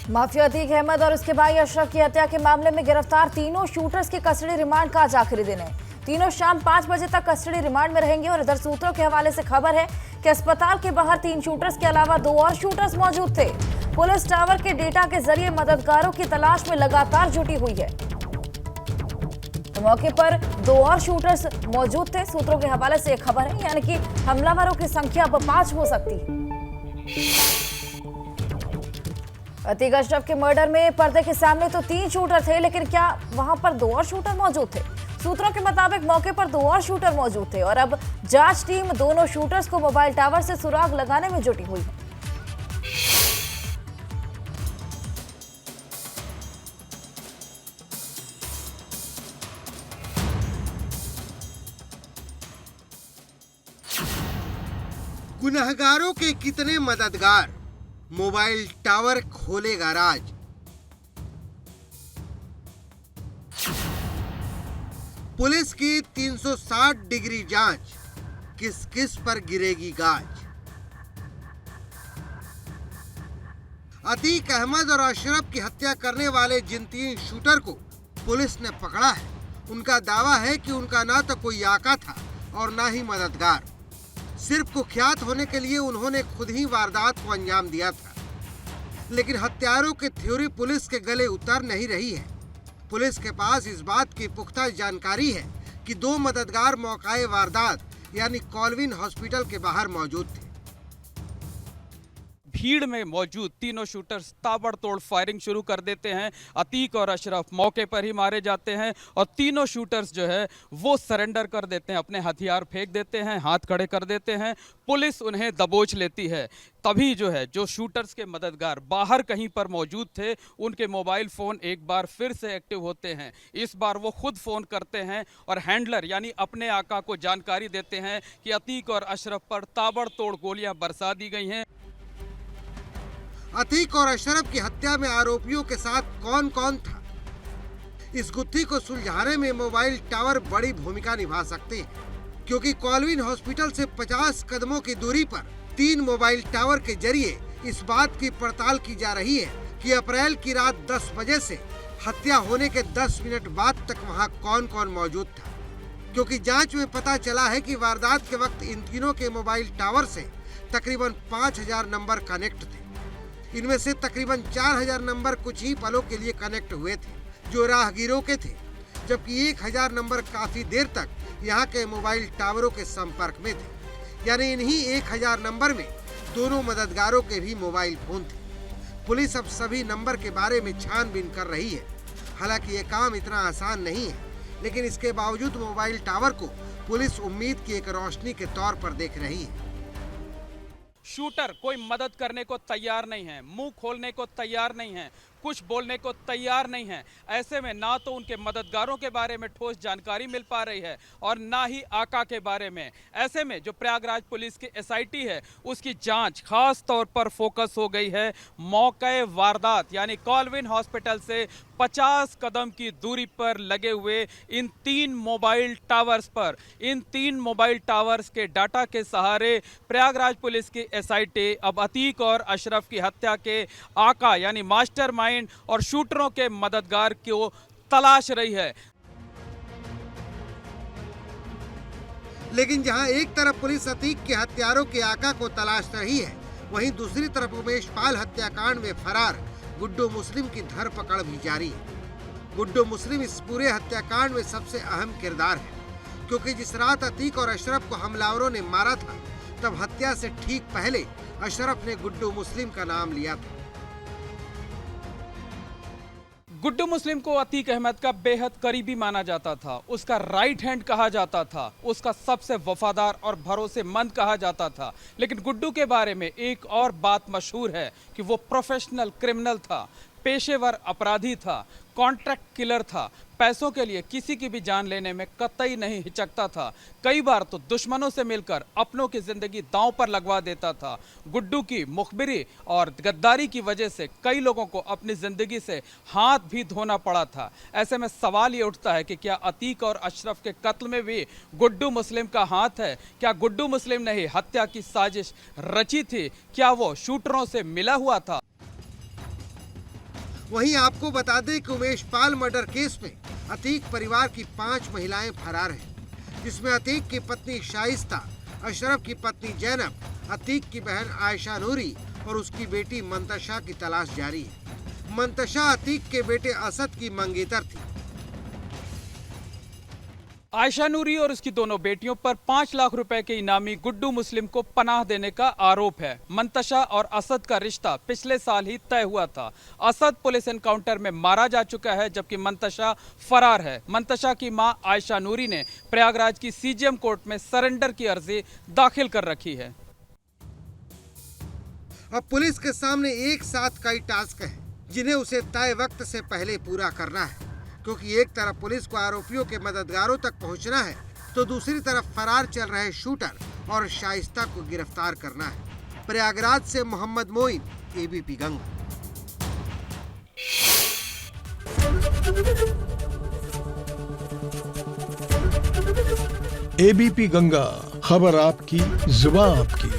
Mafia Atiq Ahmad और उसके भाई अशरफ की हत्या के मामले में गिरफ्तार तीनों शूटर्स के कस्टडी रिमांड का आज आखिरी दिन है। तीनों शाम 5 बजे तक कस्टडी रिमांड में रहेंगे और इधर सूत्रों के हवाले से खबर है कि अस्पताल के बाहर 3 शूटर्स के अलावा 2 और शूटर्स मौजूद थे। पुलिस टावर के डेटा के जरिए मददगारों की तलाश में लगातार जुटी हुई है। तो मौके पर 2 और शूटर्स मौजूद थे। सूत्रों के हवाले से यह खबर है, यानी कि हमलावरों की संख्या अब 5 हो सकती है। अतीक अशरफ के मर्डर में पर्दे के सामने तो 3 शूटर थे, लेकिन क्या वहां पर 2 और शूटर मौजूद थे? सूत्रों के मुताबिक मौके पर 2 और शूटर मौजूद थे और अब जांच टीम दोनों शूटर्स को मोबाइल टावर से सुराग लगाने में जुटी हुई है। गुनहगारों के कितने मददगार, मोबाइल टावर खोलेगा राज। पुलिस की 360 डिग्री जांच, किस किस पर गिरेगी गाज। अतीक अहमद और अशरफ की हत्या करने वाले जिन 3 शूटर को पुलिस ने पकड़ा है, उनका दावा है कि उनका ना तो कोई आका था और ना ही मददगार। सिर्फ कुख्यात होने के लिए उन्होंने खुद ही वारदात को अंजाम दिया था। लेकिन हत्यारों की थ्योरी पुलिस के गले उतर नहीं रही है। पुलिस के पास इस बात की पुख्ता जानकारी है कि 2 मददगार मौकाए वारदात यानी कॉलविन हॉस्पिटल के बाहर मौजूद थे। भीड़ में मौजूद तीनों शूटर्स ताबड़तोड़ फायरिंग शुरू कर देते हैं। अतीक और अशरफ मौके पर ही मारे जाते हैं और तीनों शूटर्स जो है वो सरेंडर कर देते हैं, अपने हथियार फेंक देते हैं, हाथ खड़े कर देते हैं। पुलिस उन्हें दबोच लेती है। तभी जो शूटर्स के मददगार बाहर कहीं पर मौजूद थे, उनके मोबाइल फ़ोन एक बार फिर से एक्टिव होते हैं। इस बार वो खुद फ़ोन करते हैं और हैंडलर यानी अपने आका को जानकारी देते हैं कि अतीक और अशरफ पर ताबड़तोड़ गोलियां बरसा दी गई हैं। अतीक और अशरफ की हत्या में आरोपियों के साथ कौन कौन था, इस गुत्थी को सुलझाने में मोबाइल टावर बड़ी भूमिका निभा सकते हैं, क्योंकि कॉलविन हॉस्पिटल से 50 कदमों की दूरी पर 3 मोबाइल टावर के जरिए इस बात की पड़ताल की जा रही है कि अप्रैल की रात 10 बजे से हत्या होने के 10 मिनट बाद तक वहां कौन कौन मौजूद था। क्योंकि जांच में पता चला है कि वारदात के वक्त इन तीनों के मोबाइल टावर से तकरीबन 5000 नंबर कनेक्ट थे। इनमें से तकरीबन 4000 नंबर कुछ ही पलों के लिए कनेक्ट हुए थे, जो राहगीरों के थे, जबकि 1000 नंबर काफी देर तक यहाँ के मोबाइल टावरों के संपर्क में थे। यानी इन्हीं 1000 नंबर में दोनों मददगारों के भी मोबाइल फोन थे। पुलिस अब सभी नंबर के बारे में छानबीन कर रही है। हालांकि ये काम इतना आसान नहीं है, लेकिन इसके बावजूद मोबाइल टावर को पुलिस उम्मीद की एक रोशनी के तौर पर देख रही है। शूटर कोई मदद करने को तैयार नहीं है, मुंह खोलने को तैयार नहीं है, कुछ बोलने को तैयार नहीं है। ऐसे में ना तो उनके मददगारों के बारे में ठोस जानकारी मिल पा रही है और ना ही आका के बारे में। ऐसे में जो प्रयागराज पुलिस की एसआईटी है, उसकी जांच खास तौर पर फोकस हो गई है मौके वारदात यानी कॉलविन हॉस्पिटल से 50 कदम की दूरी पर लगे हुए इन 3 मोबाइल टावर्स पर। इन 3 मोबाइल टावर्स के डाटा के सहारे प्रयागराज पुलिस की एसआईटी अब अतीक और अशरफ की हत्या के आका यानी मास्टरमाइंड और शूटरों के मददगार को तलाश रही है। लेकिन जहां एक तरफ पुलिस अतीक के हत्यारों के आका को तलाश रही है, वहीं दूसरी तरफ उमेश पाल हत्याकांड में फरार गुड्डू मुस्लिम की धरपकड़ भी जारी है। गुड्डू मुस्लिम इस पूरे हत्याकांड में सबसे अहम किरदार है, क्योंकि जिस रात अतीक और अशरफ को हमलावरों ने मारा था, तब हत्या से ठीक पहले अशरफ ने गुड्डू मुस्लिम का नाम लिया था। गुड्डू मुस्लिम को अतीक अहमद का बेहद करीबी माना जाता था, उसका राइट हैंड कहा जाता था, उसका सबसे वफादार और भरोसेमंद कहा जाता था। लेकिन गुड्डू के बारे में एक और बात मशहूर है कि वो प्रोफेशनल क्रिमिनल था, पेशेवर अपराधी था, कॉन्ट्रैक्ट किलर था। पैसों के लिए किसी की भी जान लेने में कतई नहीं हिचकता था। कई बार तो दुश्मनों से मिलकर अपनों की जिंदगी दांव पर लगवा देता था। गुड्डू की मुखबिरी और गद्दारी की वजह से कई लोगों को अपनी जिंदगी से हाथ भी धोना पड़ा था। ऐसे में सवाल ये उठता है कि क्या अतीक और अशरफ के कत्ल में भी गुड्डू मुस्लिम का हाथ है? क्या गुड्डू मुस्लिम ने ही हत्या की साजिश रची थी? क्या वो शूटरों से मिला हुआ था? वहीं आपको बता दें कि उमेश पाल मर्डर केस में अतीक परिवार की 5 महिलाएं फरार हैं, जिसमें अतीक की पत्नी शाइस्ता, अशरफ की पत्नी जैनब, अतीक की बहन आयशा नूरी और उसकी बेटी मंतशा की तलाश जारी है। मंतशा अतीक के बेटे असद की मंगेतर थी। आयशा नूरी और उसकी दोनों बेटियों पर 5 लाख रुपए के इनामी गुड्डू मुस्लिम को पनाह देने का आरोप है। मंतशा और असद का रिश्ता पिछले साल ही तय हुआ था। असद पुलिस एनकाउंटर में मारा जा चुका है, जबकि मंतशा फरार है। मंतशा की मां आयशा नूरी ने प्रयागराज की सीजीएम कोर्ट में सरेंडर की अर्जी दाखिल कर रखी है। अब पुलिस के सामने एक साथ कई टास्क हैं, जिन्हें उसे तय वक्त से पहले पूरा करना है, क्योंकि एक तरफ पुलिस को आरोपियों के मददगारों तक पहुंचना है, तो दूसरी तरफ फरार चल रहे शूटर और शाइस्ता को गिरफ्तार करना है। प्रयागराज से मोहम्मद मोइन, एबीपी गंगा। एबीपी गंगा, खबर आपकी, जुबान आपकी।